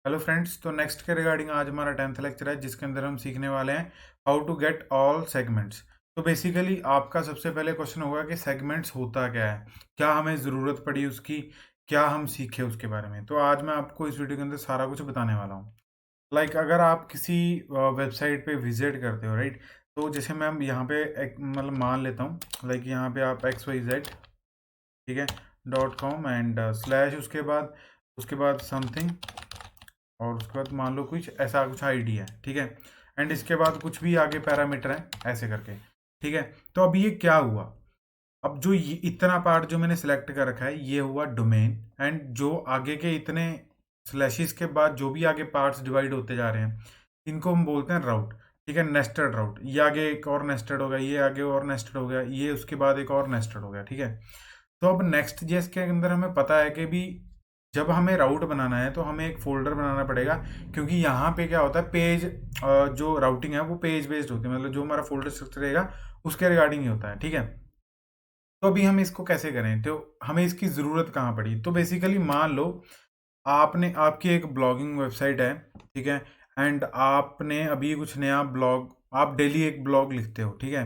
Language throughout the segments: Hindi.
हेलो फ्रेंड्स, तो नेक्स्ट के रिगार्डिंग आज हमारा 10th लेक्चर है जिसके अंदर हम सीखने वाले हैं how to get all segments. तो बेसिकली आपका सबसे पहले क्वेश्चन होगा कि सेगमेंट्स होता क्या है, क्या हमें ज़रूरत पड़ी उसकी, क्या हम सीखे उसके बारे में। तो आज मैं आपको इस वीडियो के अंदर सारा कुछ बताने वाला हूँ। अगर आप किसी वेबसाइट पे विजिट करते हो, राइट। तो जैसे मैं यहाँ पे एक मतलब मान लेता हूँ, यहाँ पे आप XYZ, ठीक है, .com एंड स्लैश उसके बाद समथिंग, और उसके बाद मान लो कुछ ऐसा कुछ आईडी है, ठीक है। एंड इसके बाद कुछ भी आगे पैरामीटर है ऐसे करके, ठीक है। तो अब ये क्या हुआ, अब जो ये इतना पार्ट जो मैंने सेलेक्ट कर रखा है ये हुआ डोमेन। एंड जो आगे के इतने स्लैशेस के बाद जो भी आगे पार्ट्स डिवाइड होते जा रहे हैं इनको हम बोलते हैं राउट, ठीक है। नेस्टेड राउट, ये आगे एक और नेस्टेड हो गया, ये आगे और नेस्टेड हो गया, ये उसके बाद एक और नेस्टेड हो गया, ठीक है। तो अब नेक्स्ट जेएस के अंदर हमें पता है कि भी जब हमें राउट बनाना है तो हमें एक फोल्डर बनाना पड़ेगा, क्योंकि यहाँ पे क्या होता है पेज, जो राउटिंग है वो पेज बेस्ड होती है, मतलब जो हमारा फोल्डर स्ट्रक्चर रहेगा उसके रिगार्डिंग ही होता है, ठीक है। तो अभी हम इसको कैसे करें, तो हमें इसकी ज़रूरत कहाँ पड़ी। तो बेसिकली मान लो आपने आपकी एक ब्लॉगिंग वेबसाइट है, ठीक है। एंड आपने अभी कुछ नया ब्लॉग, आप डेली एक ब्लॉग लिखते हो, ठीक है।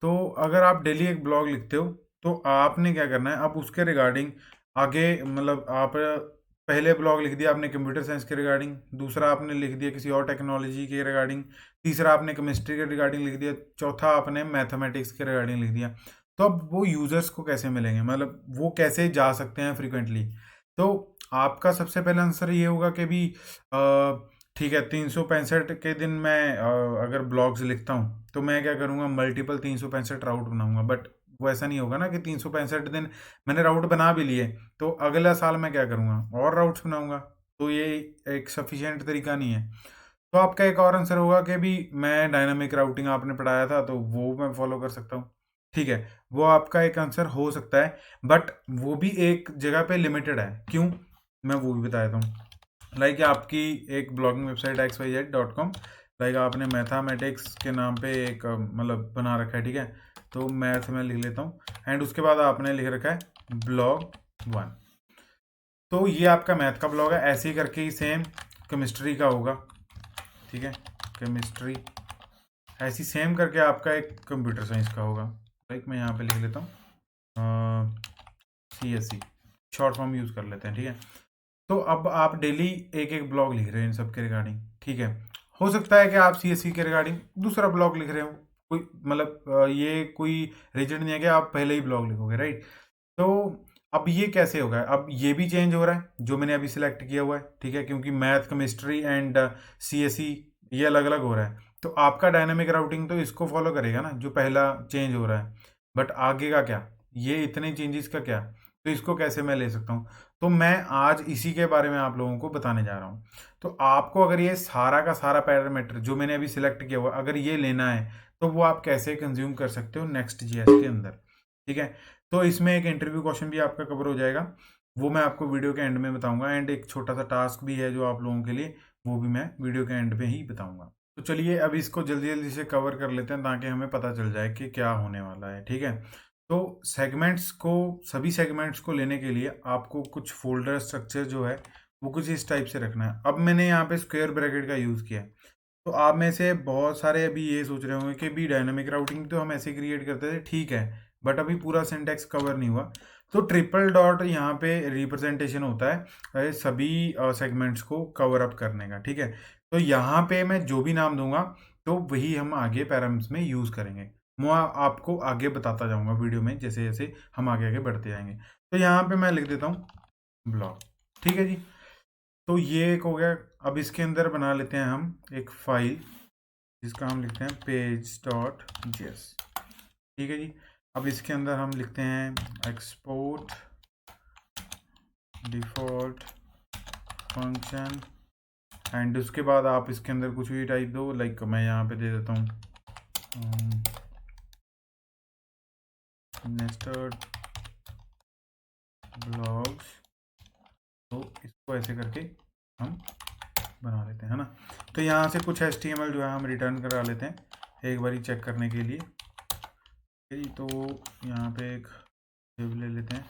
तो अगर आप डेली एक ब्लॉग लिखते हो तो आपने क्या करना है, अब उसके रिगार्डिंग आगे मतलब आप पहले ब्लॉग लिख दिया आपने कंप्यूटर साइंस के रिगार्डिंग, दूसरा आपने लिख दिया किसी और टेक्नोलॉजी के रिगार्डिंग, तीसरा आपने केमिस्ट्री के रिगार्डिंग लिख दिया, चौथा आपने मैथमेटिक्स के रिगार्डिंग लिख दिया। तो अब वो यूज़र्स को कैसे मिलेंगे, मतलब वो कैसे जा सकते हैं फ्रिक्वेंटली। तो आपका सबसे पहला आंसर ये होगा कि भी ठीक है, 365 के दिन मैं अगर ब्लॉग्स लिखता हूँ तो मैं क्या करूँगा, मल्टीपल 365 राउट बनाऊंगा। बट वो ऐसा नहीं होगा ना कि 365 दिन मैंने राउट बना भी लिए तो अगला साल मैं क्या करूँगा और राउट्स बनाऊंगा। तो ये एक सफिशिएंट तरीका नहीं है। तो आपका एक और आंसर होगा कि भी मैं डायनामिक राउटिंग आपने पढ़ाया था तो वो मैं फॉलो कर सकता हूँ, ठीक है। वो आपका एक आंसर हो सकता है, बट वो भी एक जगह पे लिमिटेड है। क्यों, मैं वो भी बता देता हूँ। आपकी एक ब्लॉगिंग वेबसाइट XYZ.com, आपने मैथमेटिक्स के नाम पे एक मतलब बना रखा है, ठीक है। तो मैथ में लिख लेता हूँ एंड उसके बाद आपने लिख रखा है blog 1। तो ये आपका मैथ का ब्लॉग है, ऐसे ही करके ही सेम केमिस्ट्री का होगा, ठीक है। केमिस्ट्री ऐसी सेम करके आपका एक कंप्यूटर साइंस का होगा। मैं यहाँ पे लिख लेता हूँ CSE, शॉर्ट फॉर्म यूज़ कर लेते हैं, ठीक है। तो अब आप डेली एक एक ब्लॉग लिख रहे हैं इन सब के रिगार्डिंग, ठीक है। हो सकता है कि आप CSE के रिगार्डिंग दूसरा ब्लॉग लिख रहे हो, कोई मतलब ये कोई रीजन नहीं है कि आप पहले ही ब्लॉग लिखोगे, राइट। तो अब ये कैसे होगा, अब ये भी चेंज हो रहा है जो मैंने अभी सिलेक्ट किया हुआ है, ठीक है, क्योंकि मैथ केमिस्ट्री एंड CSE ये अलग अलग हो रहा है। तो आपका डायनामिक राउटिंग तो इसको फॉलो करेगा ना जो पहला चेंज हो रहा है, बट आगे का क्या, ये इतने चेंजेस का क्या, तो इसको कैसे मैं ले सकता हूँ। तो मैं आज इसी के बारे में आप लोगों को बताने जा रहा हूँ। तो आपको अगर ये सारा का सारा पैरामीटर जो मैंने अभी सिलेक्ट किया हुआ अगर ये लेना है तो वो आप कैसे कंज्यूम कर सकते हो नेक्स्ट जीएस के अंदर, ठीक है। तो इसमें एक इंटरव्यू क्वेश्चन भी आपका कवर हो जाएगा, वो मैं आपको वीडियो के एंड में बताऊंगा। एंड एक छोटा सा टास्क भी है जो आप लोगों के लिए, वो भी मैं वीडियो के एंड में ही बताऊंगा। तो चलिए अब इसको जल्दी जल्दी से कवर कर लेते हैं ताकि हमें पता चल जाए कि क्या होने वाला है, ठीक है। तो सेगमेंट्स को, सभी सेगमेंट्स को लेने के लिए आपको कुछ फोल्डर स्ट्रक्चर जो है वो कुछ इस टाइप से रखना है। अब मैंने यहाँ पे स्क्वायर ब्रैकेट का यूज़ किया है। तो आप में से बहुत सारे अभी ये सोच रहे होंगे कि भी डायनामिक राउटिंग तो हम ऐसे क्रिएट करते थे, ठीक है, बट अभी पूरा सिंटैक्स कवर नहीं हुआ। तो ट्रिपल डॉट यहाँ पे रिप्रेजेंटेशन होता है सभी सेगमेंट्स को कवर अप करने का, ठीक है। तो यहाँ पे मैं जो भी नाम दूंगा तो वही हम आगे पैराम्स में यूज़ करेंगे। मैं आपको आगे बताता जाऊंगा वीडियो में जैसे जैसे हम आगे आगे बढ़ते जाएंगे। तो यहाँ पे मैं लिख देता हूँ ब्लॉग, ठीक है जी। तो ये एक हो गया। अब इसके अंदर बना लेते हैं हम एक फाइल जिसका हम लिखते हैं page.js, ठीक है जी। अब इसके अंदर हम लिखते हैं एक्सपोर्ट डिफ़ॉल्ट फंक्शन एंड उसके बाद आप इसके अंदर कुछ भी टाइप दो। मैं यहाँ पे दे देता हूँ नेस्टेड ब्लॉग्स। तो इसको ऐसे करके हम बना लेते हैं, है ना। तो यहाँ से कुछ HTML जो है हम रिटर्न करा लेते हैं एक बारी चेक करने के लिए। तो यहाँ पे एक ले लेते हैं,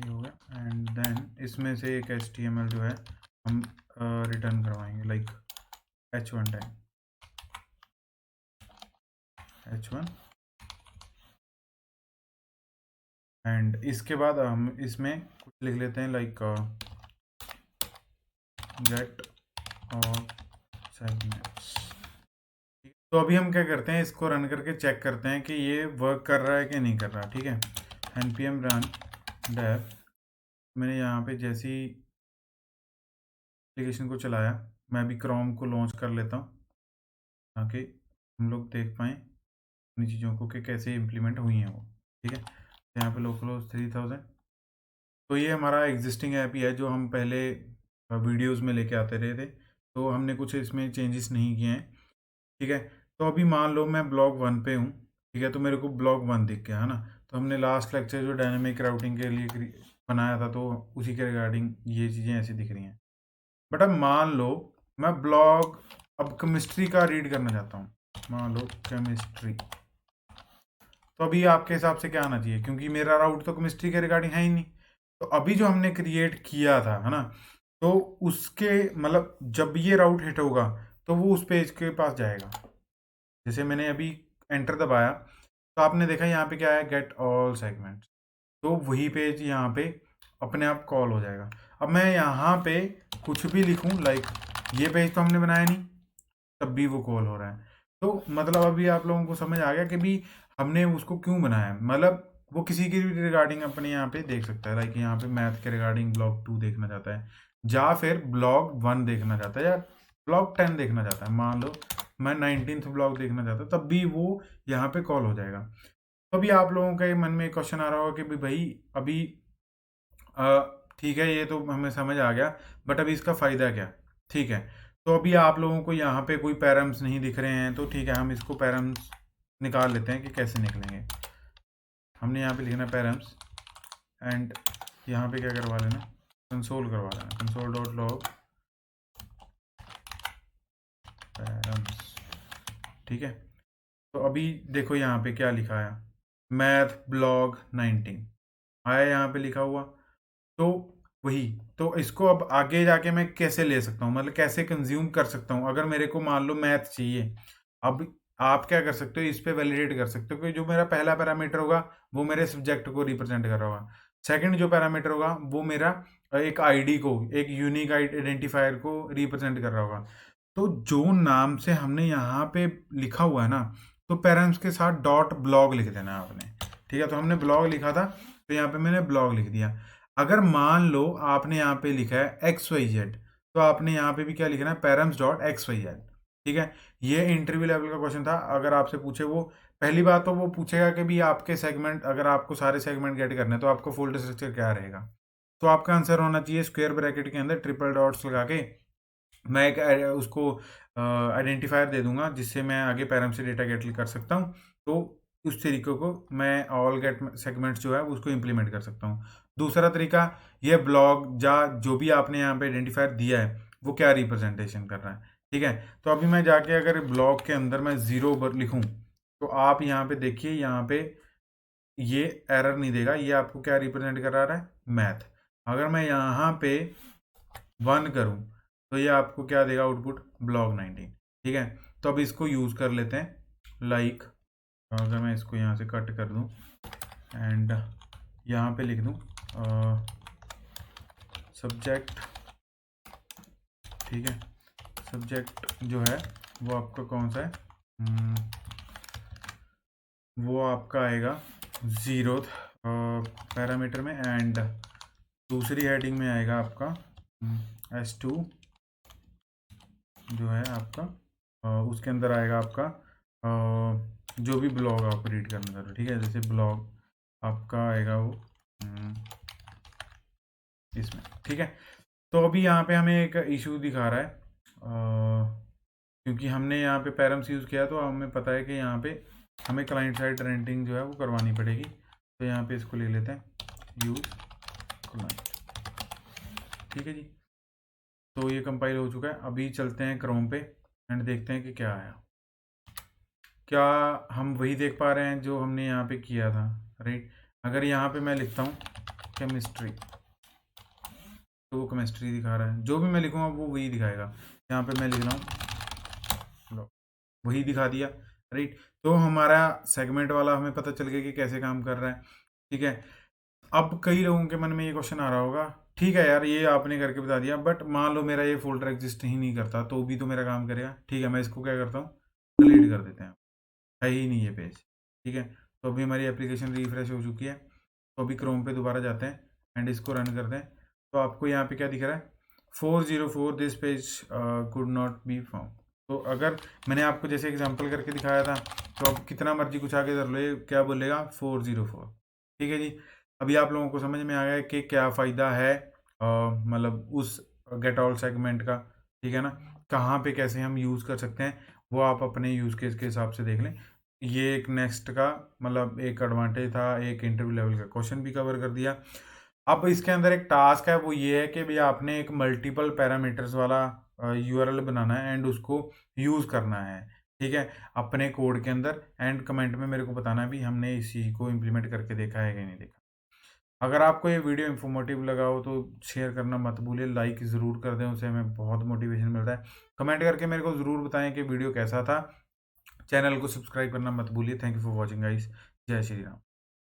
ये हो गया। एंड देन इसमें से एक HTML जो है हम रिटर्न करवाएंगे, like h1 time h1। And इसके बाद हम इसमें कुछ लिख लेते हैं, लाइक गेट ऑल सेगमेंट्स। तो अभी हम क्या करते हैं, इसको रन करके चेक करते हैं कि ये वर्क कर रहा है कि नहीं कर रहा। ठीक है, npm run dev। मैंने यहाँ पे जैसी एप्लीकेशन को चलाया, मैं अभी क्रोम को लॉन्च कर लेता हूँ ताकि हम लोग देख पाएँ उन चीज़ों को कि कैसे इम्प्लीमेंट हुई हैं वो। ठीक है, तो यहाँ पे लोकल 3000। तो ये हमारा एग्जिस्टिंग ऐप ही है जो हम पहले वीडियोज़ में लेके आते रहे थे, तो हमने कुछ इसमें चेंजेस नहीं किए हैं। ठीक है, तो अभी मान लो मैं ब्लॉक 1 पे हूँ। ठीक है, तो मेरे को ब्लॉक 1 दिख गया है ना। तो हमने लास्ट लेक्चर जो डायनेमिक राउटिंग के लिए बनाया था, तो उसी के रिगार्डिंग ये चीज़ें ऐसी दिख रही हैं। बट अब मान लो मैं ब्लॉग अब केमिस्ट्री का रीड करना चाहता हूँ, मान लो केमिस्ट्री। तो अभी आपके हिसाब से क्या आना चाहिए, क्योंकि मेरा राउट तो केमिस्ट्री के रिगार्डिंग है ही नहीं। तो अभी जो हमने क्रिएट किया था, है ना, तो उसके मतलब जब ये राउट हिट होगा तो वो उस पेज के पास जाएगा। जैसे मैंने अभी एंटर दबाया तो आपने देखा यहाँ पे क्या है, गेट ऑल सेगमेंट्स। तो वही पेज यहाँ पे अपने आप कॉल हो जाएगा। अब मैं यहाँ पे कुछ भी लिखूँ, लाइक ये पेज तो हमने बनाया नहीं, तब भी वो कॉल हो रहा है। तो मतलब अभी आप लोगों को समझ आ गया कि भी हमने उसको क्यों बनाया है। मतलब वो किसी के भी रिगार्डिंग अपने यहाँ पे देख सकता है, लाइक यहाँ पे मैथ के रिगार्डिंग ब्लॉग 2 देखना चाहता है, या फिर ब्लॉग 1 देखना चाहता है, या ब्लॉग 10 देखना चाहता है। मान लो मैं 19th ब्लॉग देखना चाहता हूँ, तब भी वो यहाँ पे कॉल हो जाएगा। तो अभी आप लोगों के मन में क्वेश्चन आ रहा होगा कि भाई अभी ठीक है, ये तो हमें समझ आ गया, बट अभी इसका फ़ायदा क्या। ठीक है, तो अभी आप लोगों को यहाँ पे कोई पैरम्स नहीं दिख रहे हैं, तो ठीक है, हम इसको पैरम्स निकाल लेते हैं कि कैसे निकलेंगे। हमने यहाँ पे लिखना पैरम्स, एंड यहाँ पे क्या करवा लेना, कंसोल करवा लेना, कंसोल डॉट लॉग पैरम्स। ठीक है, तो अभी देखो यहाँ पे क्या लिखा है, मैथ ब्लॉग 19 आया यहाँ पे लिखा हुआ। तो वही, तो इसको अब आगे जाके मैं कैसे ले सकता हूँ, मतलब कैसे कंज्यूम कर सकता हूँ। अगर मेरे को मान लो मैथ चाहिए, अब आप क्या कर सकते हो, इस पे वैलिडेट कर सकते हो कि जो मेरा पहला पैरामीटर होगा वो मेरे सब्जेक्ट को रिप्रेजेंट कर रहा होगा। सेकंड जो पैरामीटर होगा वो मेरा एक आईडी को, एक यूनिक आइडेंटिफायर को रिप्रेजेंट कर रहा होगा। तो जो नाम से हमने यहाँ पे लिखा हुआ है ना, तो पेरेंट्स के साथ डॉट ब्लॉग लिख देना है आपने। ठीक है, तो हमने ब्लॉग लिखा था, तो यहाँ पे मैंने ब्लॉग लिख दिया। अगर मान लो आपने यहाँ पे लिखा है XYZ, तो आपने यहाँ पे भी क्या लिखना है, पेरेंट्स डॉट XYZ। ठीक है, ये इंटरव्यू लेवल का क्वेश्चन था। अगर आपसे पूछे, वो पहली बात तो वो पूछेगा कि भी आपके सेगमेंट, अगर आपको सारे सेगमेंट गेट करने हैं तो आपको फोल्डर स्ट्रक्चर क्या रहेगा। तो आपका आंसर होना चाहिए स्क्वायर ब्रैकेट के अंदर ट्रिपल डॉट्स लगा के मैं एक उसको आइडेंटिफायर दे दूंगा, जिससे मैं आगे पैरम से डेटा गेट कर सकता हूँ। तो उस तरीके को मैं ऑल गेट सेगमेंट्स जो है उसको इम्प्लीमेंट कर सकता हूँ। दूसरा तरीका, ये ब्लॉग या जो भी आपने यहाँ पे आइडेंटिफायर दिया है वो क्या रिप्रेजेंटेशन कर रहा है। ठीक है, तो अभी मैं जाके अगर ब्लॉग के अंदर मैं 0 लिखूँ, तो आप यहाँ पे देखिए, यहाँ पे ये एरर नहीं देगा, ये आपको क्या रिप्रेजेंट कर रहा है, मैथ। अगर मैं यहाँ पे 1 करूँ तो ये आपको क्या देगा, आउटपुट ब्लॉग 19। ठीक है, तो अब इसको यूज़ कर लेते हैं। लाइक अगर मैं इसको यहाँ से कट कर दूँ एंड यहाँ पे लिख दूँ सब्जेक्ट। ठीक है, सब्जेक्ट जो है वो आपका कौन सा है, वो आपका आएगा 0th पैरामीटर में, एंड दूसरी हेडिंग में आएगा आपका S2 जो है आपका, उसके अंदर आएगा आपका जो भी ब्लॉग आप रीड करना चाहते हो। ठीक है, जैसे ब्लॉग आपका आएगा वो इसमें। ठीक है, तो अभी यहाँ पे हमें एक इशू दिखा रहा है, क्योंकि हमने यहाँ पे पैरम्स यूज़ किया, तो हमें पता है कि यहाँ पे हमें क्लाइंट साइड रेंटिंग जो है वो करवानी पड़ेगी। तो यहाँ पे इसको ले लेते हैं, यूज़ क्लाइंट। ठीक है जी, तो ये कंपाइल हो चुका है। अभी चलते हैं क्रोम पे एंड देखते हैं कि क्या आया। क्या हम वही देख पा रहे हैं जो हमने यहाँ पे किया था, राइट। अगर यहाँ पे मैं लिखता हूँ केमिस्ट्री, तो वो केमिस्ट्री दिखा रहा है, जो भी मैं लिखूँगा वो वही दिखाएगा। यहाँ पे मैं लिख रहा हूँ, लो वही दिखा दिया, राइट। तो हमारा सेगमेंट वाला हमें पता चल गया कि कैसे काम कर रहा है, ठीक है। अब कई लोगों के मन में ये क्वेश्चन आ रहा होगा, ठीक है यार ये आपने करके बता दिया, बट मान लो मेरा ये फोल्डर एग्जिस्ट ही नहीं करता तो भी तो मेरा काम करेगा। ठीक है, मैं इसको क्या करता हूँ, डिलीट कर देते हैं, है ही नहीं ये पेज, ठीक है। तो अभी हमारी एप्लीकेशन रिफ्रेश हो चुकी है, तो अभी क्रोम पे दोबारा जाते हैं एंड इसको रन करते हैं। तो आपको यहाँ पे क्या दिख रहा है, 404 this page could not be found. तो अगर मैंने आपको जैसे एग्जांपल करके दिखाया था, तो अब कितना मर्जी कुछ आगे कर लो, ये क्या बोलेगा 404, ठीक है जी। अभी आप लोगों को समझ में आ गया कि क्या फ़ायदा है मतलब उस गेट ऑल सेगमेंट का, ठीक है ना। कहाँ पे कैसे हम यूज़ कर सकते हैं वो आप अपने यूज़ केस के हिसाब से देख लें। ये एक नेक्स्ट का मतलब एक एडवांटेज था, एक इंटरव्यू लेवल का क्वेश्चन भी कवर कर दिया। अब इसके अंदर एक टास्क है, वो ये है कि भई आपने एक मल्टीपल पैरामीटर्स वाला यूआरएल बनाना है एंड उसको यूज़ करना है, ठीक है, अपने कोड के अंदर। एंड कमेंट में मेरे को बताना है भी हमने इस चीज़ को इम्प्लीमेंट करके देखा है कि नहीं देखा। अगर आपको ये वीडियो इन्फॉर्मेटिव लगा हो तो शेयर करना मत भूलिए, लाइक ज़रूर कर दें, उससे हमें बहुत मोटिवेशन मिलता है। कमेंट करके मेरे को ज़रूर बताएं कि वीडियो कैसा था। चैनल को सब्सक्राइब करना मत भूलिए। Thank you for watching guys. जय श्री राम।